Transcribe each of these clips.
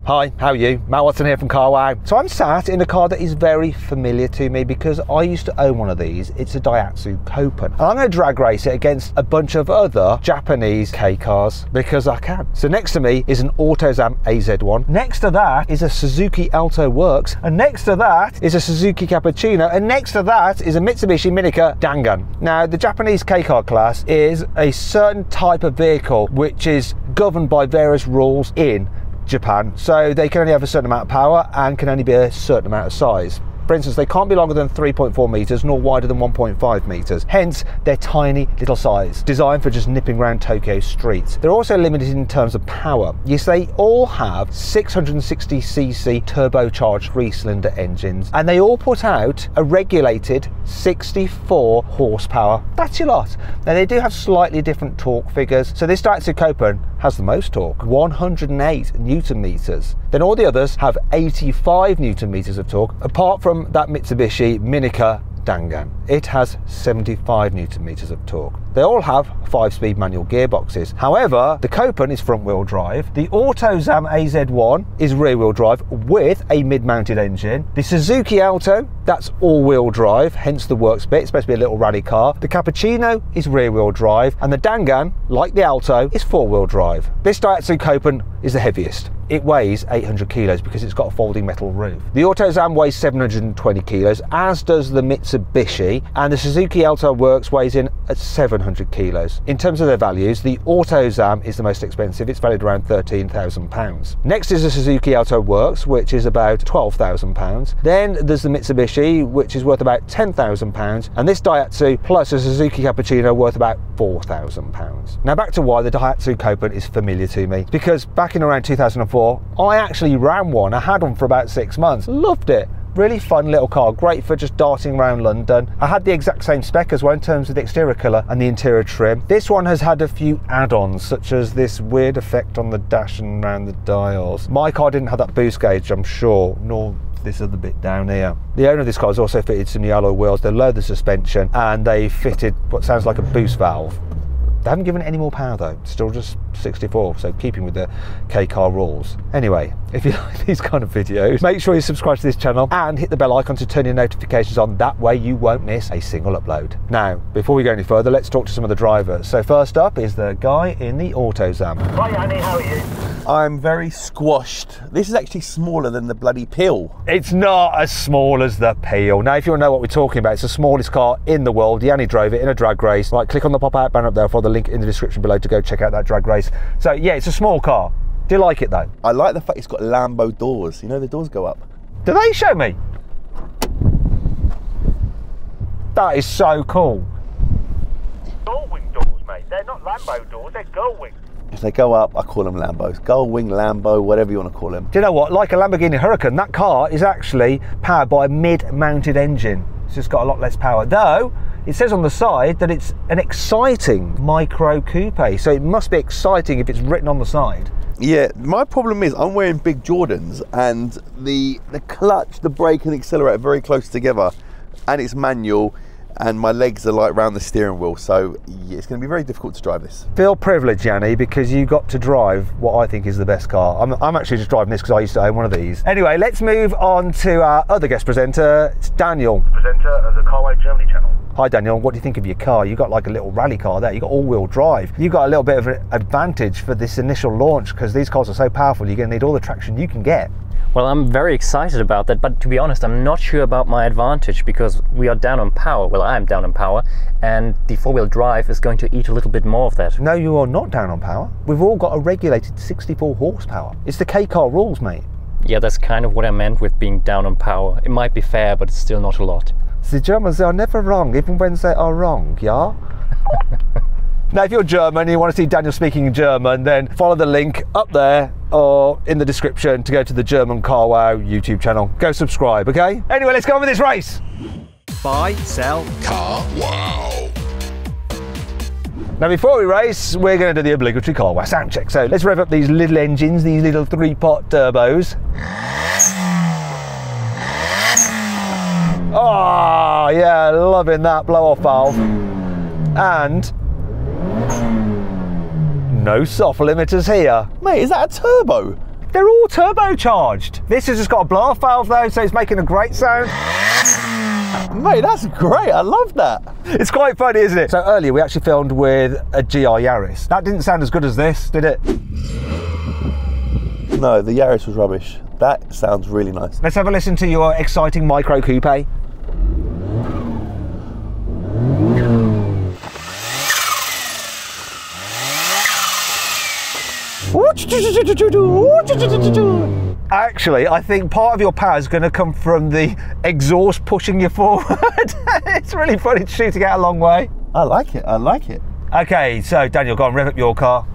Hi, how are you? Matt Watson here from carwow. So I'm sat in a car that is very familiar to me because I used to own one of these. It's a Daihatsu Copen. And I'm going to drag race it against a bunch of other Japanese K cars because I can. So next to me is an AutoZam AZ-1. Next to that is a Suzuki Alto Works. And next to that is a Suzuki Cappuccino. And next to that is a Mitsubishi Minica Dangan. Now, the Japanese K car class is a certain type of vehicle which is governed by various rules in Japan, so they can only have a certain amount of power and can only be a certain amount of size. For instance, they can't be longer than 3.4 meters nor wider than 1.5 meters. Hence, their tiny little size, designed for just nipping around Tokyo streets. They're also limited in terms of power. Yes, they all have 660cc turbocharged 3-cylinder engines, and they all put out a regulated 64 horsepower. That's your lot. Now, they do have slightly different torque figures. So this Daihatsu Copen has the most torque, 108 newton meters. Then all the others have 85 newton meters of torque, apart from that Mitsubishi Minica Dangan. It has 75 newton meters of torque. They all have 5-speed manual gearboxes. However, the Copen is front-wheel drive. The AutoZam AZ-1 is rear-wheel drive with a mid-mounted engine. The Suzuki Alto, that's all-wheel drive, hence the works bit. It's supposed to be a little rally car. The Cappuccino is rear-wheel drive, and the Dangan, like the Alto, is 4-wheel drive. This Daihatsu Copen is the heaviest. It weighs 800 kilos because it's got a folding metal roof. The AutoZam weighs 720 kilos, as does the Mitsubishi, and the Suzuki Alto Works weighs in at 700 kilos. In terms of their values, the AutoZam is the most expensive. It's valued around £13,000. Next is the Suzuki Alto Works, which is about £12,000. Then there's the Mitsubishi, which is worth about £10,000, and this Daihatsu plus a Suzuki Cappuccino worth about £4,000. Now back to why the Daihatsu Copen is familiar to me. Because back in around 2004, I actually ran one. I had one for about 6 months. Loved it. Really fun little car, great for just darting around London. I had the exact same spec as well in terms of the exterior colour and the interior trim. This one has had a few add-ons, such as this weird effect on the dash and around the dials. My car didn't have that boost gauge, I'm sure, nor this other bit down here. The owner of this car has also fitted some new alloy wheels. They lowered the suspension and they fitted what sounds like a boost valve. They haven't given it any more power though, still just 64, so keeping with the K-car rules. Anyway, if you like these kind of videos, make sure you subscribe to this channel and hit the bell icon to turn your notifications on. That way you won't miss a single upload. Now, before we go any further, let's talk to some of the drivers. So first up is the guy in the AutoZam. Hi Annie, how are you? I'm very squashed. This is actually smaller than the bloody Peel. It's not as small as the Peel. Now, if you want to know what we're talking about, it's the smallest car in the world. Yanni drove it in a drag race. Right, click on the pop-out banner up there for the link in the description below to go check out that drag race. So yeah, it's a small car. Do you like it though? I like the fact it's got Lambo doors. You know, the doors go up. Do they show me? That is so cool. Gullwing doors, mate. They're not Lambo doors, they're Gullwing. If they go up, I call them Lambos. Gullwing, Lambo, whatever you want to call them. Do you know what? Like a Lamborghini Huracan, that car is actually powered by a mid-mounted engine. It's just got a lot less power. Though, it says on the side that it's an exciting micro coupe. So it must be exciting if it's written on the side. Yeah, my problem is I'm wearing big Jordans and the clutch, the brake and the accelerator are very close together, and it's manual, and my legs are like round the steering wheel, so yeah, it's going to be very difficult to drive this. Feel privileged, Yanni, because you got to drive what I think is the best car. I'm actually just driving this because I used to own one of these. Anyway, let's move on to our other guest presenter. It's Daniel. Presenter of the carwow Germany channel. Hi Daniel, what do you think of your car? You got like a little rally car there, you got all-wheel drive. You got a little bit of an advantage for this initial launch because these cars are so powerful, you're going to need all the traction you can get. Well, I'm very excited about that, but to be honest, I'm not sure about my advantage because we are down on power. Well, I'm down on power, and the four-wheel drive is going to eat a little bit more of that. No, you are not down on power. We've all got a regulated 64 horsepower. It's the K-car rules, mate. Yeah, that's kind of what I meant with being down on power. It might be fair, but it's still not a lot. The Germans are never wrong, even when they are wrong, yeah? Now, if you're German and you want to see Daniel speaking German, then follow the link up there or in the description to go to the German carwow YouTube channel. Go subscribe, okay? Anyway, let's go on with this race. Buy, sell, carwow. Now, before we race, we're going to do the obligatory carwow sound check. So let's rev up these little engines, these little 3-pot turbos. Oh, yeah, loving that blow-off valve. And no soft limiters here. Mate, is that a turbo? They're all turbocharged. This has just got a blow-off valve though, so it's making a great sound. Mate, that's great. I love that. It's quite funny, isn't it? So earlier we actually filmed with a GR Yaris. That didn't sound as good as this, did it? No, the Yaris was rubbish. That sounds really nice. Let's have a listen to your exciting micro coupe. Actually, I think part of your power is going to come from the exhaust pushing you forward. It's really funny shooting out a long way. I like it, I like it. Okay, so Daniel, go on, rev up your car.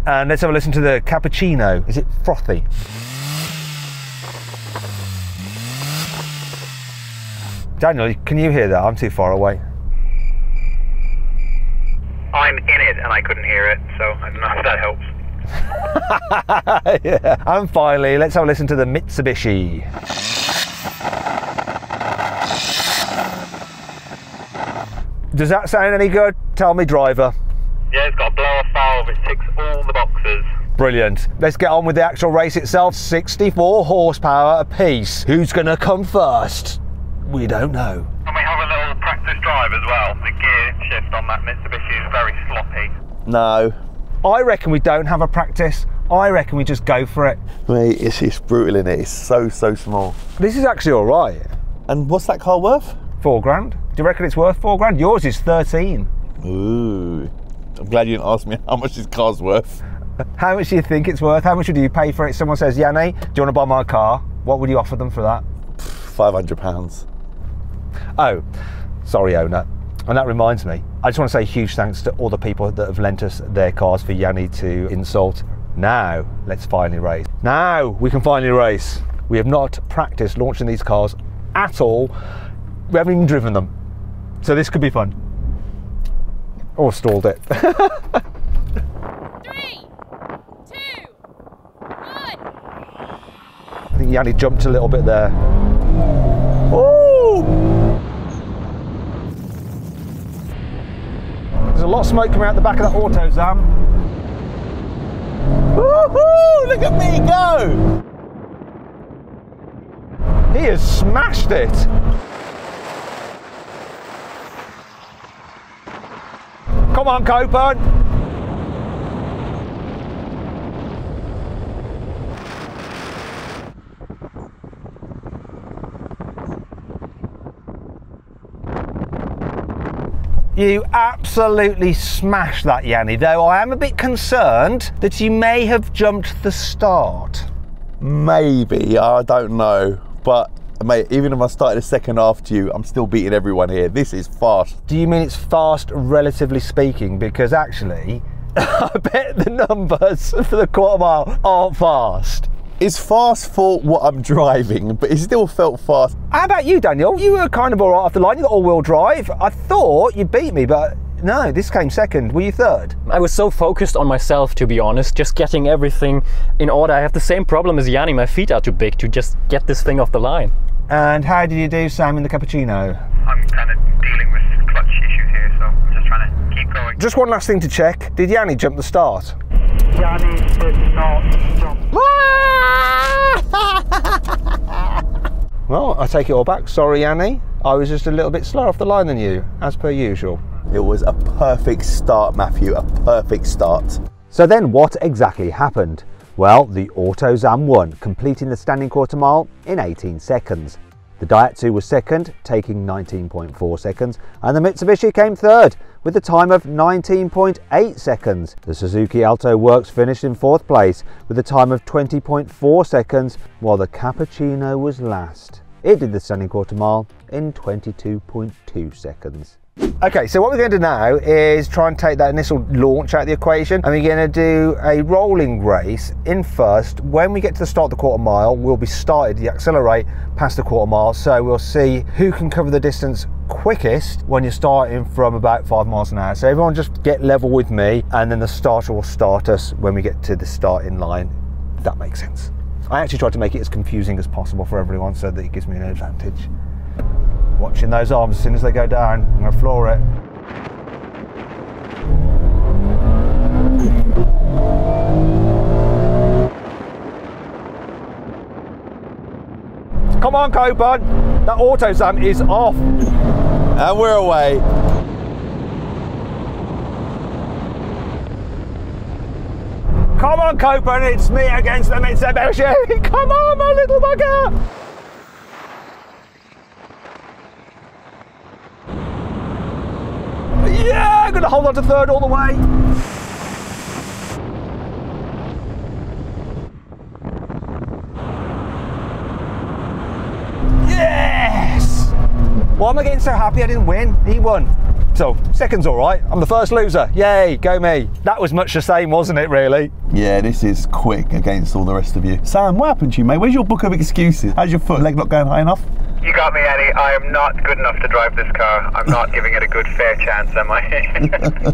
And let's have a listen to the cappuccino. Is it frothy? Daniel, can you hear that? I'm too far away. I'm in it and I couldn't hear it, so I don't know if that helps. Yeah. And finally, let's have a listen to the Mitsubishi. Does that sound any good? Tell me, driver. Yeah, it's got a blow-off valve, it ticks all the boxes. Brilliant. Let's get on with the actual race itself. 64 horsepower apiece. Who's going to come first? We don't know. And we have a little practice drive as well. The gear shift on that Mitsubishi is very sloppy. No. I reckon we don't have a practice. I reckon we just go for it. Mate, it's brutal in it. It's so small. This is actually all right. And what's that car worth? 4 grand. Do you reckon it's worth 4 grand? Yours is 13. Ooh. I'm glad you didn't ask me how much this car's worth. How much do you think it's worth? How much would you pay for it? Someone says, Yanni, do you want to buy my car? What would you offer them for that? £500. Oh, sorry, owner. And that reminds me, I just want to say huge thanks to all the people that have lent us their cars for Yanni to insult. Now, let's finally race. Now we can finally race. We have not practiced launching these cars at all. We haven't even driven them. So this could be fun. Or stalled it. 3, 2, 1. I think Yanni jumped a little bit there. Ooh! There's a lot of smoke coming out the back of that AutoZam. Woohoo! Look at me go! He has smashed it. Come on, Copen. You absolutely smashed that, Yanni, though I am a bit concerned that you may have jumped the start. Maybe, I don't know. But, mate, even if I started a second after you, I'm still beating everyone here. This is fast. Do you mean it's fast, relatively speaking? Because actually, I bet the numbers for the quarter mile aren't fast. It's fast for what I'm driving, but it still felt fast. How about you, Daniel? You were kind of all right off the line. You got all-wheel drive. I thought you beat me, but no, this came second. Were you third? I was so focused on myself, to be honest, just getting everything in order. I have the same problem as Yanni. My feet are too big to just get this thing off the line. And how did you do, Sam, in the cappuccino? I'm kind of dealing with clutch issues here, so I'm just trying to keep going. Just one last thing to check. Did Yanni jump the start? Yanni did not jump. Well, I take it all back. Sorry, Yanni. I was just a little bit slower off the line than you, as per usual. It was a perfect start, Matthew, a perfect start. So then what exactly happened? Well, the AutoZam won, completing the standing quarter mile in 18 seconds. The Daihatsu was second, taking 19.4 seconds, and the Mitsubishi came third, with a time of 19.8 seconds. The Suzuki Alto Works finished in fourth place, with a time of 20.4 seconds, while the Cappuccino was last. It did the standing quarter mile in 22.2 seconds. Okay, so what we're going to do now is try and take that initial launch out of the equation, and we're going to do a rolling race in first. When we get to the start of the quarter mile, we'll be started to accelerate past the quarter mile, so we'll see who can cover the distance quickest when you're starting from about 5 miles an hour. So everyone just get level with me, and then the starter will start us when we get to the starting line, if that makes sense. I actually tried to make it as confusing as possible for everyone so that it gives me an advantage. Watching those arms, as soon as they go down, I'm going to floor it. Come on, Coburn. That AutoZam is off. And we're away. Come on, Coburn, it's me against the Mitsubishi. Come on, my little bugger. Yeah, I'm gonna hold on to third all the way. Yes! Why am I getting so happy I didn't win? He won. So, second's all right. I'm the first loser. Yay, go me. That was much the same, wasn't it, really? Yeah, this is quick against all the rest of you. Sam, what happened to you, mate? Where's your book of excuses? How's your foot? Leg not going high enough? You got me, Eddie. I am not good enough to drive this car. I'm not giving it a good fair chance, am I?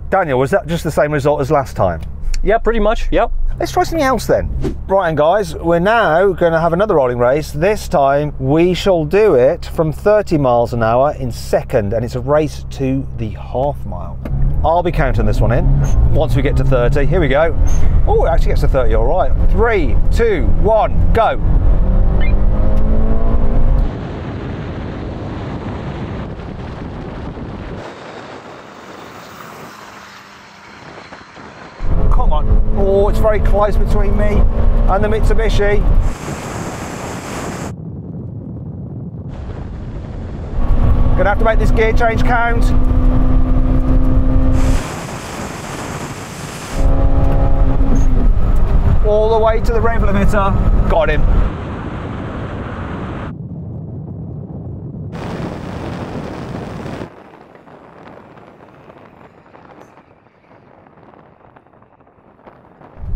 Daniel, was that just the same result as last time? Yeah, pretty much, yep. Let's try something else then. Right, and guys, we're now going to have another rolling race. This time we shall do it from 30 miles an hour in second, and it's a race to the half mile. I'll be counting this one in once we get to 30. Here we go. Oh, it actually gets to 30, all right. 3, 2, 1, go. Come on. Oh, it's very close between me and the Mitsubishi. Gonna have to make this gear change count. All the way to the rev limiter. Got him.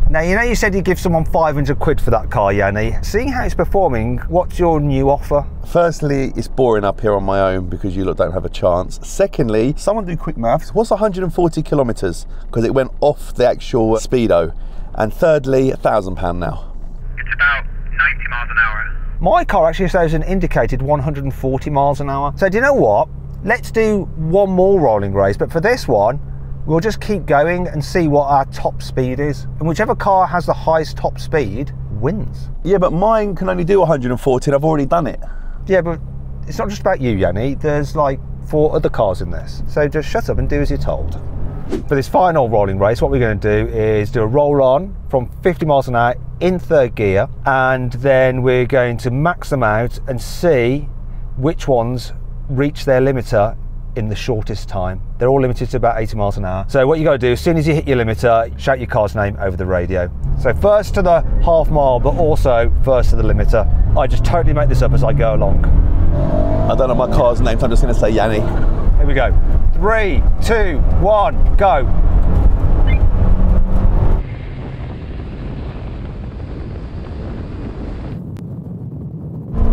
Now, you know you said you'd give someone 500 quid for that car, Yanni. Seeing how it's performing, what's your new offer? Firstly, it's boring up here on my own because you lot don't have a chance. Secondly, someone do quick maths. What's 140 kilometres? Because it went off the actual speedo. And thirdly, £1,000 now. It's about 90 miles an hour. My car actually shows an indicated 140 miles an hour. So do you know what? Let's do one more rolling race, but for this one, we'll just keep going and see what our top speed is. And whichever car has the highest top speed wins. Yeah, but mine can only do 140 and I've already done it. Yeah, but it's not just about you, Yanni. There's like 4 other cars in this. So just shut up and do as you're told. For this final rolling race, what we're going to do is do a roll on from 50 miles an hour in third gear, and then we're going to max them out and see which ones reach their limiter in the shortest time. They're all limited to about 80 miles an hour. So what you got to do, as soon as you hit your limiter, shout your car's name over the radio. So first to the half mile, but also first to the limiter. I just totally make this up as I go along. I don't know my car's name, so I'm just going to say Yanni. Here we go. 3, 2, 1, go.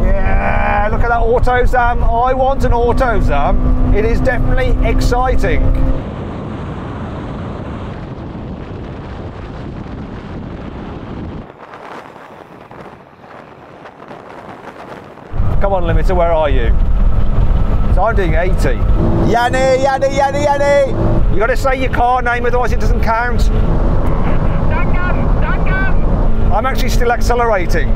Yeah, look at that AutoZam. I want an AutoZam. It is definitely exciting. Come on, limiter, where are you? So I'm doing 80. Yanni, Yanni, Yanni, Yanni! You got to say your car name, otherwise it doesn't count. Dankam! Dankam! I'm actually still accelerating.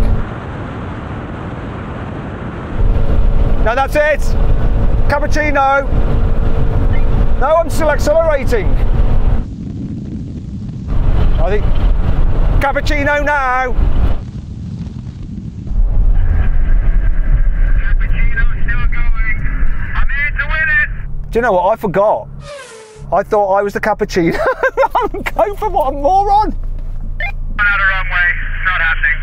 No, that's it. Cappuccino. No, I'm still accelerating. I think cappuccino now. Cappuccino's still going. I'm here to win it. Do you know what? I forgot. I thought I was the cappuccino. I'm going for what, a moron. Run out of runway. Not happening.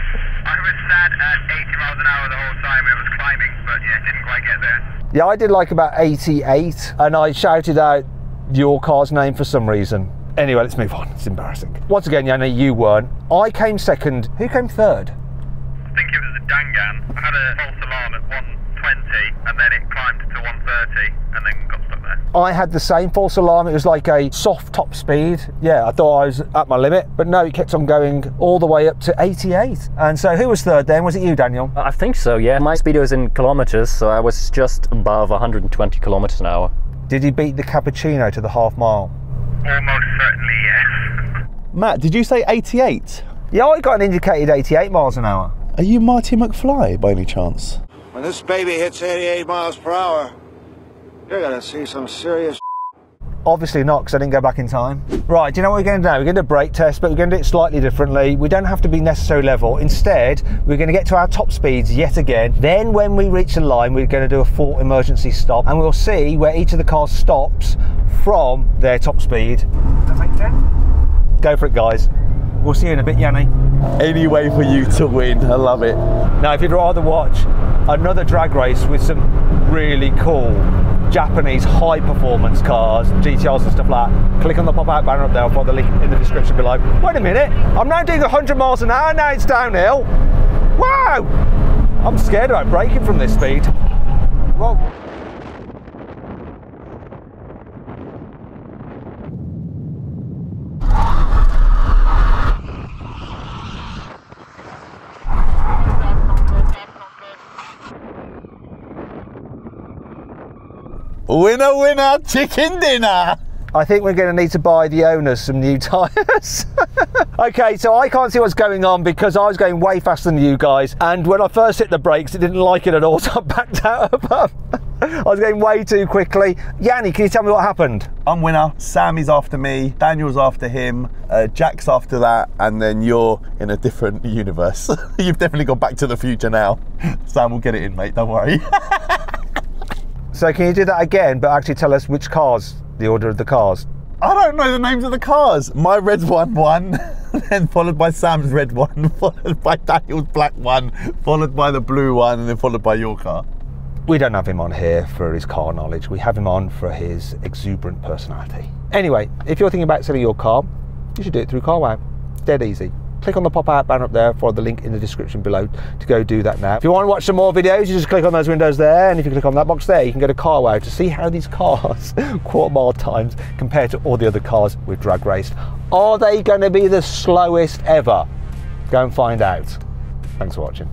I was sat at 80 miles an hour the whole time. It was climbing, but yeah, didn't quite get there. Yeah, I did like about 88, and I shouted out your car's name for some reason. Anyway, let's move on. It's embarrassing. Once again, Yanni, you won. I came second. Who came third? I think it was a Dangan. I had a false alarm at 120, and then it climbed to 130, and then got stuck there. I had the same false alarm. It was like a soft top speed. Yeah, I thought I was at my limit, but no, it kept on going all the way up to 88. And so who was third then? Was it you, Daniel? I think so, yeah. My speed was in kilometers, so I was just above 120 kilometers an hour. Did he beat the cappuccino to the half mile? Almost certainly, yes. Matt, did you say 88? Yeah, I got an indicated 88 miles an hour. Are you Marty McFly by any chance? When this baby hits 88 miles per hour, you're gonna see some serious. Obviously not, because I didn't go back in time. Right, do you know what we're going to do? We're going to do a brake test, but we're going to do it slightly differently. We don't have to be necessarily level. Instead, we're going to get to our top speeds yet again. Then when we reach the line, we're going to do a full emergency stop, and we'll see where each of the cars stops from their top speed. Does that make sense? Go for it, guys. We'll see you in a bit, Yanni. Any way for you to win. I love it. Now, if you'd rather watch another drag race with some really cool Japanese high performance cars, GTRs and stuff like that, click on the pop out banner up there. I'll put the link in the description below. Wait a minute, I'm now doing 100 miles an hour, now it's downhill. Wow! I'm scared about braking from this speed. Well, winner, winner, chicken dinner. I think we're going to need to buy the owners some new tyres. Okay, so I can't see what's going on because I was going way faster than you guys, and when I first hit the brakes it didn't like it at all, so I backed out above. I was going way too quickly. Yanni, can you tell me what happened? I'm winner, Sammy's after me, Daniel's after him, Jack's after that, and then you're in a different universe. You've definitely gone back to the future now. Sam will get it in, mate, don't worry. So can you do that again, but actually tell us which cars, the order of the cars? I don't know the names of the cars. My red one won, then followed by Sam's red one, followed by Daniel's black one, followed by the blue one, and then followed by your car. We don't have him on here for his car knowledge. We have him on for his exuberant personality. Anyway, if you're thinking about selling your car, you should do it through carwow. Dead easy. Click on the pop-out banner up there for the link in the description below to go do that now. If you want to watch some more videos, you just click on those windows there, and if you click on that box there, you can go to carwow to see how these cars, quarter mile times, compare to all the other cars we've drag raced. Are they going to be the slowest ever? Go and find out. Thanks for watching.